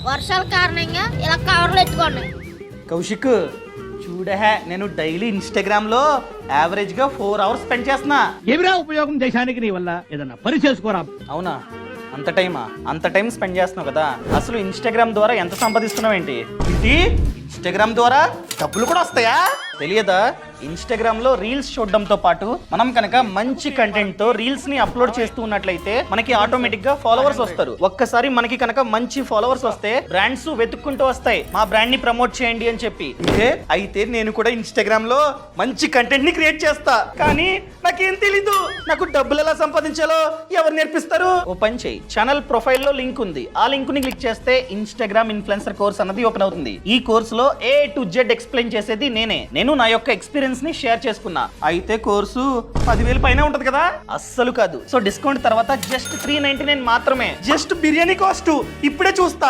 వర్షాల కారణంగా ఇలా కవర్లు ఎత్తుకోండి. కౌశిక్ చూడహే, నేను డైలీ ఇన్స్టాగ్రామ్ లో యావరేజ్ గా 4 hours స్పెండ్ చేస్తున్నా. ఏమిరా ఉపయోగం దేశానికి నీ వల్ల? ఏదన్నా పని చేసుకోరా. అవునా, అంత టైమా? అంత టైం స్పెండ్ చేస్తున్నావు కదా. అసలు ఇన్స్టాగ్రామ్ ద్వారా ఎంత సంపాదిస్తున్నావు ఏంటి? ఇన్స్టాగ్రామ్ ద్వారా డబ్బులు కూడా వస్తాయా? తెలియదా? ఇన్స్టాగ్రామ్ లో రీల్స్ చూడడంతో పాటు మనం కనుక మంచి కంటెంట్ తో రీల్స్ ని అప్లోడ్ చేస్తూ ఉన్నట్లయితే మనకి ఆటోమేటిక్ గా ఫాలోవర్స్ వస్తారు. ఒక్కసారి మనకి కనుక మంచి ఫాలోవర్స్ వస్తే బ్రాండ్స్ వెతుక్కుంటూ వస్తాయి, మా బ్రాండ్ ని ప్రమోట్ చేయండి అని చెప్పి. అయితే నేను కూడా ఇన్స్టాగ్రామ్ లో మంచి కంటెంట్ ని క్రియేట్ చేస్తా. కానీ నాకేం తెలీదు, నాకు డబ్బులు ఎలా సంపాదించాలో ఎవరు నేర్పిస్తారు? ఓ పని చేయి, ఛానల్ ప్రొఫైల్ లో లింక్ ఉంది, ఆ లింక్ ని క్లిక్ చేస్తే ఇన్స్టాగ్రామ్ ఇన్ఫ్లుయెన్సర్ కోర్స్ అన్నది ఓపెన్ అవుతుంది. ఈ కోర్స్ లో A to Z ఎక్స్ప్లెయిన్ చేసేది నేనే. నేను నా యొక్క ఎక్స్పీరియన్స్ ని షేర్ చేసుకున్నా. అయితే కోర్సు 10,000 పైన ఉంటది కదా? అస్సలు కాదు. సో డిస్కౌంట్ తర్వాత జస్ట్ 399 మాత్రమే. Just biryani cost. ఇప్పుడే చూస్తా